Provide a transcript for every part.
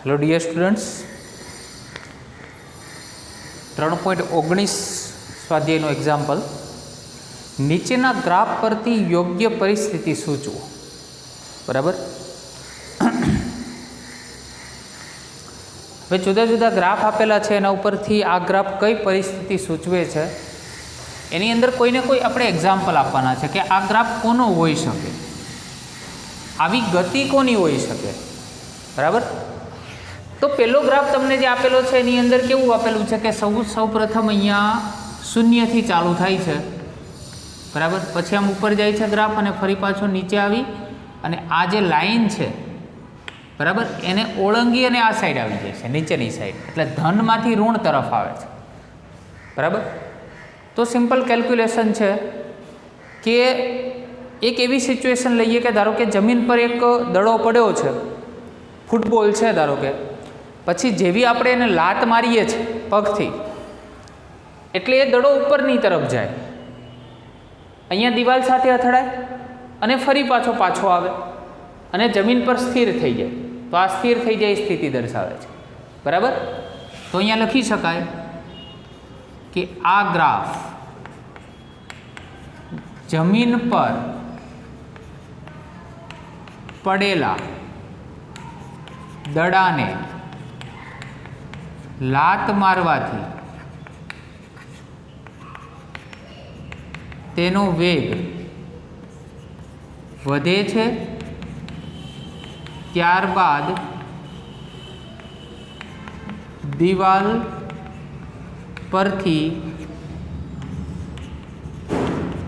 Hello dear students 3.19 स्वाध्यायનું example નીચેના graph પરથી યોગ્ય પરિસ્થિતિ સૂચવો. બરાબર. હવે જુદા જુદા ગ્રાફ આપેલા છે, એના ઉપરથી આ ગ્રાફ કઈ પરિસ્થિતિ સૂચવે છે એની અંદર કોઈને કોઈ આપણે એક્ઝામ્પલ આપવાના છે કે આ ગ્રાફ કોનો હોઈ શકે, આવી ગતિ કોની હોઈ શકે. બરાબર. તો પહેલો ગ્રાફ તમને જે આપેલો છે એની અંદર કેવું આપેલું છે કે સૌ પ્રથમ અહીંયા શૂન્યથી ચાલુ થાય છે. બરાબર. પછી આમ ઉપર જાય છે ગ્રાફ અને ફરી પાછો નીચે આવી અને આ જે લાઈન છે બરાબર એને ઓળંગી અને આ સાઈડ આવી જાય છે, નીચેની સાઈડ, એટલે ધનમાંથી ઋણ તરફ આવે છે. બરાબર. તો સિમ્પલ કેલ્ક્યુલેશન છે કે એક એવી સિચ્યુએશન લઈએ કે ધારો કે જમીન પર એક દડો પડ્યો છે, ફૂટબોલ છે ધારો કે, પછી જેવી આપણે એને લાત મારીએ છીએ પગથી એટલે એ દડો ઉપરની તરફ જાય, અહીંયા દિવાલ સાથે અથડાય અને ફરી પાછો આવે અને જમીન પર સ્થિર થઈ જાય. તો આ સ્થિર થઈ જાય એ સ્થિતિ દર્શાવે છે. બરાબર. તો અહીંયા લખી શકાય કે આ ગ્રાફ જમીન પર પડેલા દડાને લાત મારવાથી તેનો વેગ વધે છે, ત્યારબાદ દિવાલ પરથી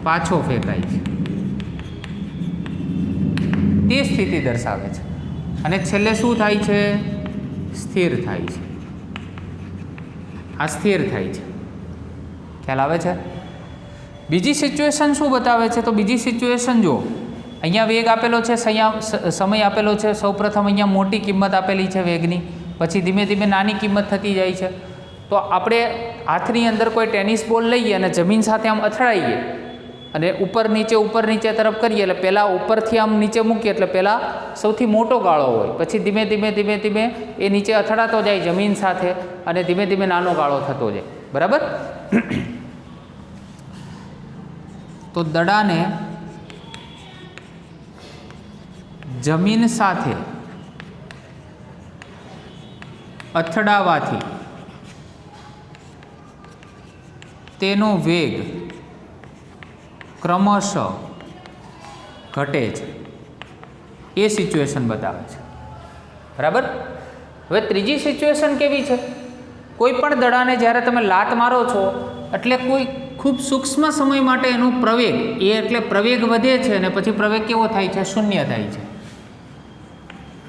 પાછો ફેંકાય છે, તે સ્થિતિ દર્શાવે છે. અને છેલ્લે શું થાય છે? સ્થિર થાય છે. આ સ્થિર થાય છે. ખ્યાલ આવે છે? બીજી સિચ્યુએશન શું બતાવે છે? તો બીજી સિચ્યુએશન જો અહીંયા વેગ આપેલો છે, સમય આપેલો છે. સૌપ્રથમ અહીંયા મોટી કિંમત આપેલી છે વેગની, પછી ધીમે ધીમે નાની કિંમત થતી જાય છે. તો આપણે હાથની અંદર કોઈ ટેનિસ બોલ લઈએ અને જમીન સાથે આમ અથડાઈએ અને ઉપર નીચે તરફ કરીએ એટલે પહેલાં ઉપરથી આમ નીચે મૂકીએ એટલે પહેલાં સૌથી મોટો ગાળો હોય, પછી ધીમે ધીમે એ નીચે અથડાતો જાય જમીન સાથે અને ધીમે ધીમે નાનો ગાળો થતો જાય. બરાબર. તો દડાને જમીન સાથે અથડાવાથી તેનો વેગ ક્રમશઃ ઘટે છે, એ સિચ્યુએશન બતાવે છે. બરાબર. હવે ત્રીજી સિચ્યુએશન કેવી છે? કોઈ પણ દડાને જ્યારે તમે લાત મારો છો એટલે કોઈ ખૂબ સૂક્ષ્મ સમય માટે એનો પ્રવેગ, એ એટલે પ્રવેગ વધે છે અને પછી પ્રવેગ કેવો થાય છે? શૂન્ય થાય છે.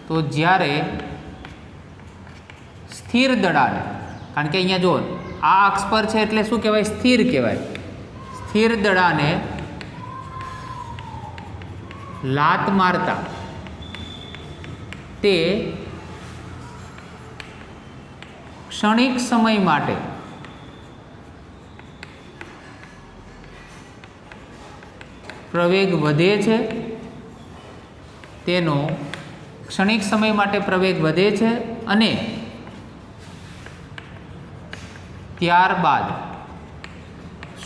તો જ્યારે સ્થિર દડાને, કારણ કે અહીંયા જો આ અક્ષ પર છે એટલે શું કહેવાય? સ્થિર કહેવાય. સ્થિર દડાને લાત મારતા તે ક્ષણિક સમય માટે પ્રવેગ વધે છે, તેનો ક્ષણિક સમય માટે પ્રવેગ વધે છે અને ત્યારબાદ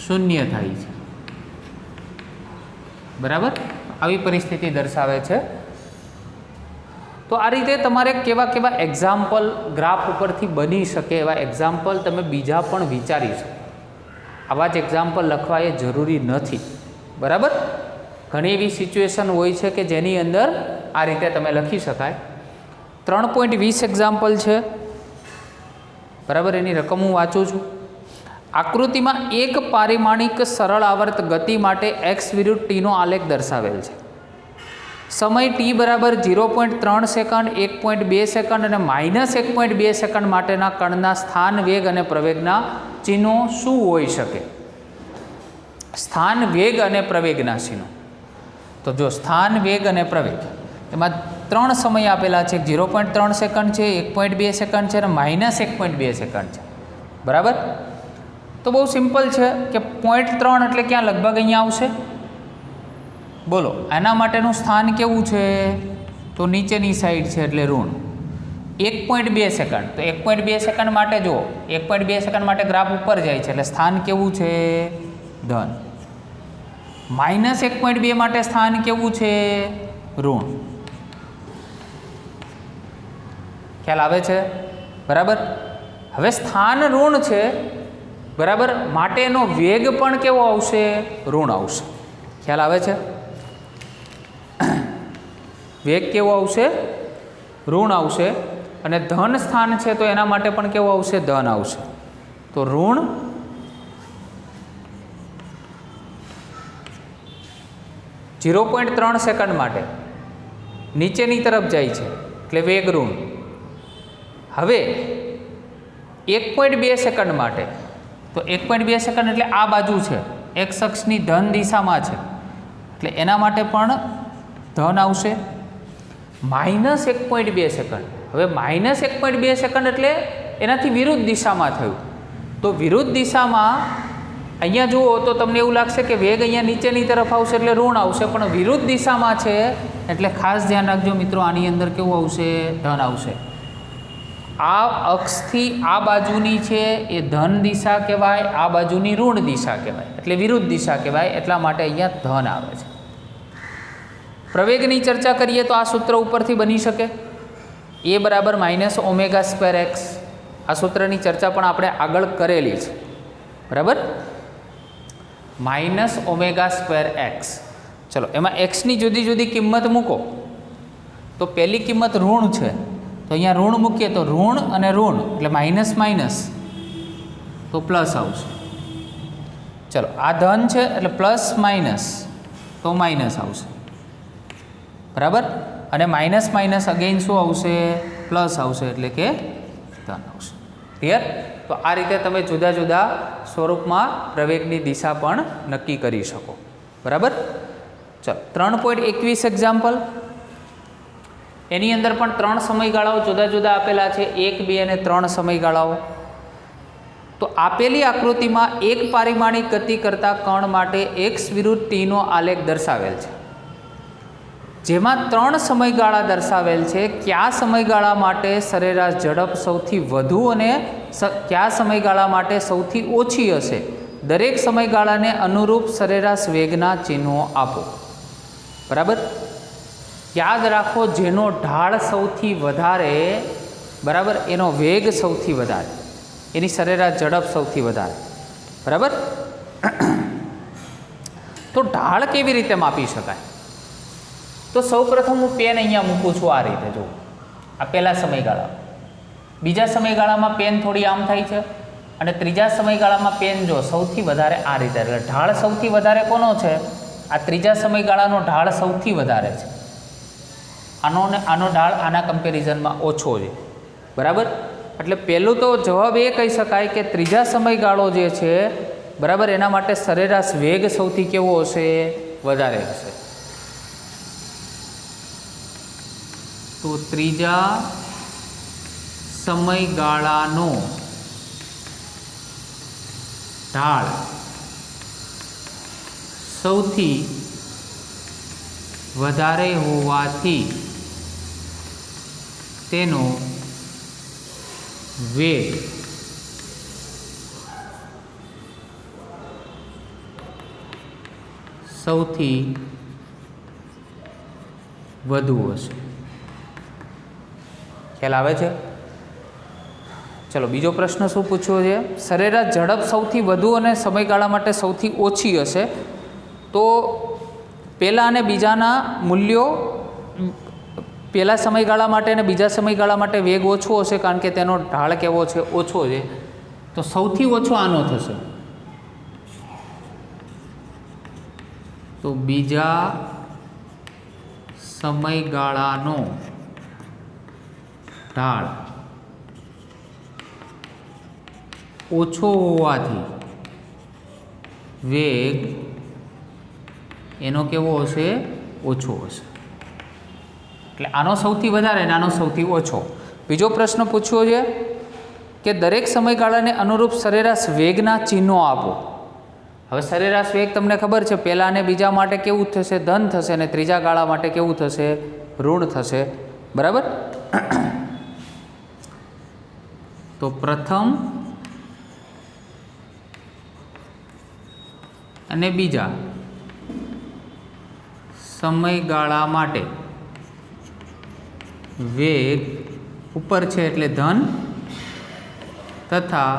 શૂન્ય થાય છે. બરાબર. આવી પરિસ્થિતિ દર્શાવે છે. તો આ રીતે તમારે કેવા એક્ઝામ્પલ ગ્રાફ ઉપરથી બની શકે એવા એક્ઝામ્પલ તમે બીજા પણ વિચારી શકો. આવા જ એક્ઝામ્પલ લખવા એ જરૂરી નથી. બરાબર. ઘણી એવી સિચ્યુએશન હોય છે કે જેની અંદર આ રીતે તમે લખી શકાય. 3.20 એક્ઝામ્પલ છે. બરાબર. એની રકમ હું વાંચું છું. આકૃતિમાં એક પારિમાણિક સરળ આવર્ત ગતિ માટે એક્સ વિરુદ્ધ ટીનો આલેખ દર્શાવેલ છે. સમય ટી બરાબર 0.3 સેકન્ડ, 1.2 સેકન્ડ અને -1.2 સેકન્ડ માટેના કણના સ્થાન, વેગ અને પ્રવેગના ચિહ્નો શું હોઈ શકે? સ્થાન, વેગ અને પ્રવેગના ચિહ્નો. તો જો સ્થાન, વેગ અને પ્રવેગ એમાં 3 સમય આપેલા છે. 0.3 સેકન્ડ છે, 1.2 સેકન્ડ છે અને -1.2 સેકન્ડ છે. બરાબર. તો બહુ સિમ્પલ છે કે 0.3 એટલે ક્યાં? લગભગ અહીંયા આવશે. બોલો એના માટેનું સ્થાન કેવું છે? તો નીચેની સાઈડ છે એટલે ઋણ. 1.2 સેકન્ડ, તો 1.2 સેકન્ડ માટે જુઓ 1.2 સેકન્ડ માટે ગ્રાફ ઉપર જાય છે એટલે સ્થાન કેવું છે? ધન. -1.2 માટે સ્થાન કેવું છે? ઋણ. ખ્યાલ આવે છે? બરાબર. હવે સ્થાન ઋણ છે, બરાબર, માટે એનો વેગ પણ કેવો આવશે? ઋણ આવશે. ખ્યાલ આવે છે? વેગ કેવો આવશે? ઋણ આવશે. અને ધન સ્થાન છે તો એના માટે પણ કેવો આવશે? ધન આવશે. તો ઋણ 0.3 સેકન્ડ માટે નીચેની તરફ જાય છે એટલે વેગ ઋણ. હવે 1.2 સેકન્ડ માટે, તો 1.2 સેકન્ડ એટલે આ બાજુ છે, એક્સ અક્ષની ધન દિશામાં છે એટલે એના માટે પણ ધન આવશે. -1.2 સેકન્ડ, હવે -1.2 સેકન્ડ એટલે એનાથી વિરુદ્ધ દિશામાં થયું. તો વિરુદ્ધ દિશામાં અહીંયા જુઓ તો તમને એવું લાગશે કે વેગ અહીંયા નીચેની તરફ આવશે એટલે ઋણ આવશે, પણ વિરુદ્ધ દિશામાં છે એટલે ખાસ ધ્યાન રાખજો મિત્રો, આની અંદર કેવું આવશે? ધન આવશે. આ અક્ષથી આ બાજુની છે એ ધન દિશા કહેવાય, આ બાજુની ઋણ દિશા કહેવાય, એટલે વિરુદ્ધ દિશા કહેવાય, એટલા માટે અહીંયા ધન આવે છે. પ્રવેગની ચર્ચા કરીએ તો આ સૂત્ર ઉપરથી બની શકે, A બરાબર -ω²x. આ સૂત્રની ચર્ચા પણ આપણે આગળ કરેલી છે, બરાબર. -ω²x. ચલો, એમાં એક્સની જુદી જુદી કિંમત મૂકો. તો પહેલી કિંમત ઋણ છે, તો અહીંયા ઋણ મૂકીએ તો ઋણ અને ઋણ એટલે માઇનસ માઇનસ તો પ્લસ આવશે. ચલો, આ ધન છે એટલે પ્લસ માઇનસ તો માઇનસ આવશે, બરાબર. અને માઇનસ માઇનસ અગેઇન શું આવશે? પ્લસ આવશે, એટલે કે ધન આવશે. ક્લિયર? તો આ રીતે તમે જુદા જુદા સ્વરૂપમાં પ્રવેગની દિશા પણ નક્કી કરી શકો, બરાબર. ચલો, 3.21 એક્ઝામ્પલ. એની અંદર પણ 3 સમયગાળાઓ જુદા જુદા આપેલા છે, 1, 2 અને 3 સમયગાળાઓ. તો આપેલી આકૃતિમાં એક પારિમાણિક ગતિ કરતા કણ માટે x વિરુદ્ધ t નો આલેખ દર્શાવેલ છે, જેમાં 3 સમયગાળા દર્શાવેલ છે. કયા સમયગાળા માટે સરેરાશ ઝડપ સૌથી વધુ અને કયા સમયગાળા માટે સૌથી ઓછી હશે? દરેક સમયગાળાને અનુરૂપ સરેરાશ વેગના ચિહ્નો આપો, બરાબર. યાદ રાખો, જેનો ઢાળ સૌથી વધારે, બરાબર, એનો વેગ સૌથી વધારે, એની સરેરાશ ઝડપ સૌથી વધારે, બરાબર. તો ઢાળ કેવી રીતે માપી શકાય? તો સૌપ્રથમ હું પેન અહીંયા મૂકું છું આ રીતે. જો આ પહેલા સમયગાળા, બીજા સમયગાળામાં પેન થોડી આમ થાય છે, અને ત્રીજા સમયગાળામાં પેન જો સૌથી વધારે આ રીતે, એટલે ઢાળ સૌથી વધારે કોનો છે? આ ત્રીજા સમયગાળાનો ઢાળ સૌથી વધારે છે. આનો ઢાળ આના કમ્પેરિઝનમાં ઓછો છે, બરાબર. એટલે પહેલું તો જવાબ એ કહી શકાય કે ત્રીજા સમયગાળો જે છે, બરાબર, એના માટે સરેરાશ વેગ સૌથી કેવો હશે? વધારે હશે. તો ત્રીજા સમયગાળાનો ઢાળ સૌથી વધારે હોવાથી તેનો વેગ સૌથી વધુ હશે. ખ્યાલ આવે છે? ચલો, બીજો પ્રશ્ન શું પૂછ્યો છે? સરેરાશ ઝડપ સૌથી વધુ અને સમયગાળા માટે સૌથી ઓછી હશે, તો પહેલાં અને બીજાના મૂલ્યો, પહેલા સમયગાળા માટે અને બીજા સમયગાળા માટે વેગ ઓછો હશે, કારણ કે તેનો ઢાળ કેવો છે? ઓછો છે. તો સૌથી ઓછો આનો થશે. તો બીજા સમયગાળાનો ઢાળ ઓછો હોવાથી વેગ એનો કેવો હશે? ઓછો હશે. એટલે આનો સૌથી વધારે અને આનો સૌથી ઓછો. બીજો પ્રશ્ન પૂછ્યો છે કે દરેક સમયગાળાને અનુરૂપ સરેરાશ વેગના ચિહ્નો આપો. હવે સરેરાશ વેગ તમને ખબર છે, પહેલા અને બીજા માટે કેવું થશે? ધન થશે, અને ત્રીજા ગાળા માટે કેવું થશે? ઋણ થશે, બરાબર. તો પ્રથમ અને બીજા સમયગાળા માટે વેગ ઉપર છે એટલે ધન તથા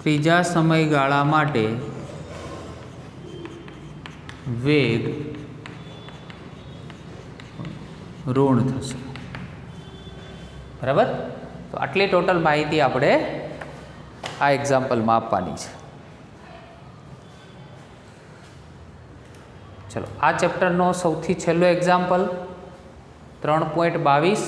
ત્રીજા સમયગાળા માટે વેગ ઋણ થશે. બરાબર. તો આટલી ટોટલ માહિતી આપણે આ એક્ઝામ્પલમાં આપવાની છે. ચલો, આ ચેપ્ટરનો સૌથી છેલ્લો એક્ઝામ્પલ 3.22.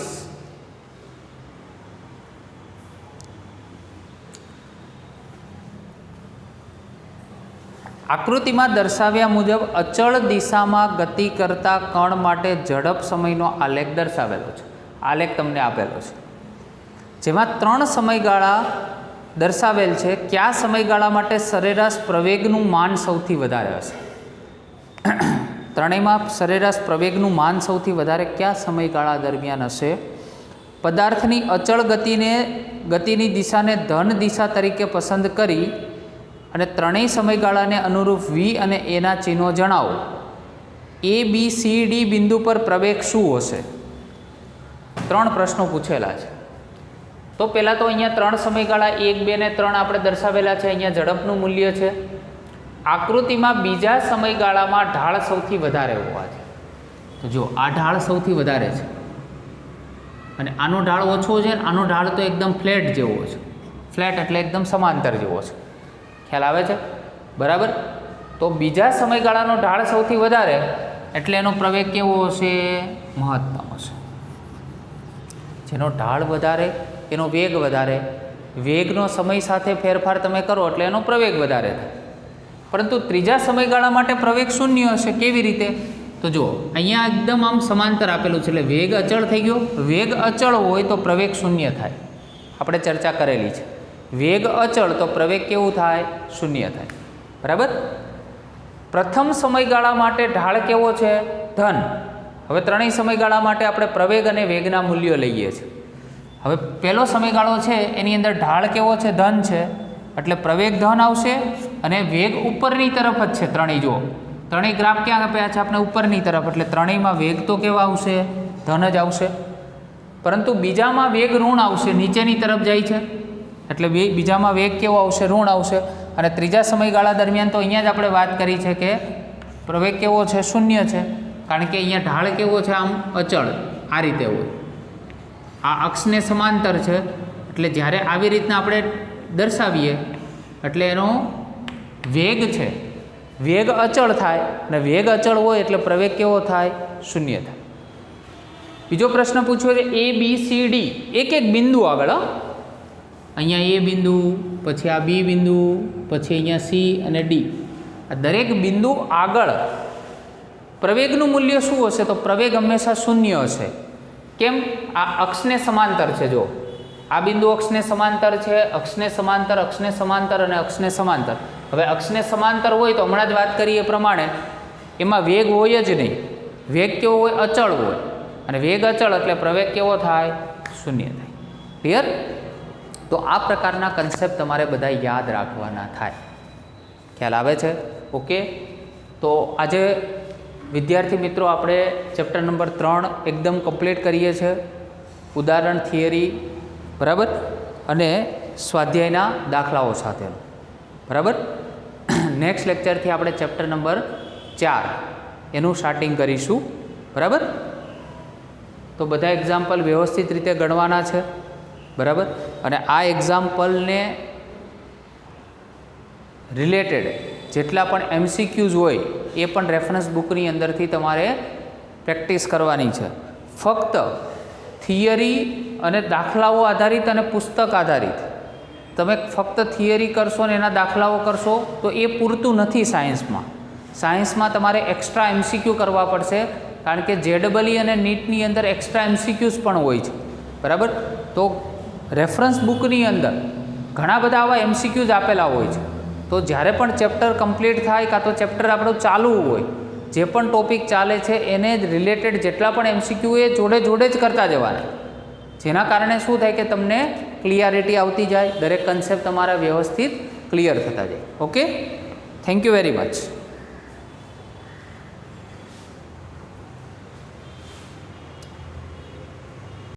આકૃતિમાં દર્શાવ્યા મુજબ અચળ દિશામાં ગતિ કરતા કણ માટે ઝડપ સમયનો આલેખ દર્શાવેલો છે. આલેખ તમને આપેલો છે, જેમાં 3 સમયગાળા દર્શાવેલ છે. કયા સમયગાળા માટે સરેરાશ પ્રવેગનું માન સૌથી વધારે હશે? ત્રણેયમાં સરેરાશ પ્રવેગનું માન સૌથી વધારે કયા સમયગાળા દરમિયાન હશે? પદાર્થની અચળ ગતિની દિશાને ધન દિશા તરીકે પસંદ કરી અને ત્રણેય સમયગાળાને અનુરૂપ વી અને એના ચિહ્નો જણાવો. એ બી સી ડી બિંદુ પર પ્રવેગ શું હશે? 3 પ્રશ્નો પૂછેલા છે. તો પહેલાં તો અહીંયા 3 સમયગાળા 1, 2 ને 3 આપણે દર્શાવેલા છે. અહીંયા ઝડપનું મૂલ્ય છે. આકૃતિમાં બીજા સમયગાળામાં ઢાળ સૌથી વધારે હોવાથી, તો જો આ ઢાળ સૌથી વધારે છે અને આનો ઢાળ ઓછો છે, આનો ઢાળ તો એકદમ ફ્લેટ જેવો છે. ફ્લેટ એટલે એકદમ સમાંતર જેવો છે. ખ્યાલ આવે છે? બરાબર. તો બીજા સમયગાળાનો ઢાળ સૌથી વધારે એટલે એનો પ્રવેગ કેવો હશે? મહત્તમ હશે. જેનો ઢાળ વધારે એનો વેગ વધારે. વેગનો સમય સાથે ફેરફાર તમે કરો એટલે એનો પ્રવેગ વધારે થાય. પરંતુ ત્રીજા સમયગાળા માટે પ્રવેગ શૂન્ય હશે. કેવી રીતે? તો જુઓ, અહીંયા એકદમ આમ સમાંતર આપેલું છે એટલે વેગ અચળ થઈ ગયો. વેગ અચળ હોય તો પ્રવેગ શૂન્ય થાય. આપણે ચર્ચા કરેલી છે. વેગ અચળ તો પ્રવેગ કેવું થાય? શૂન્ય થાય. બરાબર. પ્રથમ સમયગાળા માટે ઢાળ કેવો છે? ધન. હવે ત્રણેય સમયગાળા માટે આપણે પ્રવેગ અને વેગના મૂલ્યો લઈએ છીએ. હવે પહેલો સમયગાળો છે એની અંદર ઢાળ કેવો છે? ધન છે, એટલે પ્રવેગ ધન આવશે અને વેગ ઉપરની તરફ જ છે. ત્રણેય જુઓ, ત્રણેય ગ્રાફ ક્યાં આપ્યા છે? આપણે ઉપરની તરફ, એટલે ત્રણેયમાં વેગ તો કેવા આવશે? ધન જ આવશે. પરંતુ બીજામાં વેગ ઋણ આવશે, નીચેની તરફ જાય છે એટલે બીજામાં વેગ કેવો આવશે? ઋણ આવશે. અને ત્રીજા સમયગાળા દરમિયાન તો અહીંયા જ આપણે વાત કરી છે કે પ્રવેગ કેવો છે? શૂન્ય છે. કારણ કે અહીંયા ઢાળ કેવો છે? આમ અચળ આ રીતે હોય, આ અક્ષને સમાંતર છે. એટલે જ્યારે આવી રીતના આપણે દર્શાવીએ એટલે એનો વેગ છે, વેગ અચળ થાય અને વેગ અચળ હોય એટલે પ્રવેગ કેવો થાય? શૂન્ય થાય. બીજો પ્રશ્ન પૂછ્યો છે એ બી સી ડી, એક એક બિંદુ આગળ. અહીંયા એ બિંદુ, પછી આ બી બિંદુ, પછી અહીંયા સી અને ડી, આ દરેક બિંદુ આગળ પ્રવેગનું મૂલ્ય શું હશે? તો પ્રવેગ હંમેશા શૂન્ય હશે. કેમ? આ અક્ષને સમાંતર છે. જો આ બિંદુ અક્ષને સમાંતર છે, અક્ષને સમાંતર, અક્ષને સમાંતર અને અક્ષને સમાંતર. હવે અક્ષને સમાંતર હોય તો હમણાં જ વાત કરી એ પ્રમાણે એમાં વેગ હોય જ નહીં. વેગ કેવો હોય? અચળ હોય. અને વેગ અચળ એટલે પ્રવેગ કેવો થાય? શૂન્ય થાય. ક્લિયર? તો આ પ્રકારના કન્સેપ્ટ તમારે બધા યાદ રાખવાના થાય. ખ્યાલ આવે છે? ઓકે. તો આજે વિદ્યાર્થી મિત્રો આપણે ચેપ્ટર નંબર 3 એકદમ કમ્પ્લીટ કરીએ છીએ. ઉદાહરણ, થિયરી, બરાબર, અને સ્વાધ્યાયના દાખલાઓ સાથેનું. બરાબર. નેક્સ્ટ લેક્ચરથી આપણે ચેપ્ટર નંબર 4 એનું સ્ટાર્ટિંગ કરીશું. બરાબર. તો બધા એક્ઝામ્પલ વ્યવસ્થિત રીતે ગણવાના છે. બરાબર. અને આ એક્ઝામ્પલને રિલેટેડ જેટલા પણ MCQs હોય એ પણ રેફરન્સ બુકની અંદરથી તમારે પ્રેક્ટિસ કરવાની છે. ફક્ત થિયરી અને દાખલાઓ આધારિત અને પુસ્તક આધારિત તમે ફક્ત થિયરી કરશો ને એના દાખલાઓ કરશો તો એ પૂરતું નથી. સાયન્સમાં તમારે એક્સ્ટ્રા MCQ કરવા પડશે, કારણ કે JEE અને નીટની અંદર એક્સ્ટ્રા MCQs પણ હોય છે. બરાબર. તો રેફરન્સ બુકની અંદર ઘણા બધા આવા MCQs આપેલા હોય છે. તો જ્યારે પણ ચેપ્ટર કમ્પ્લીટ થાય કાં તો ચેપ્ટર આપણું ચાલુ હોય જે પણ ટોપિક ચાલે છે એને જ રિલેટેડ જેટલા પણ MCQ એ જોડે જોડે જ કરતા જવાના, જેના કારણે શું થાય કે તમને ક્લિયરિટી આવતી જાય, દરેક કન્સેપ્ટ તમારા વ્યવસ્થિત ક્લિયર થતા જાય. Okay, thank you very much.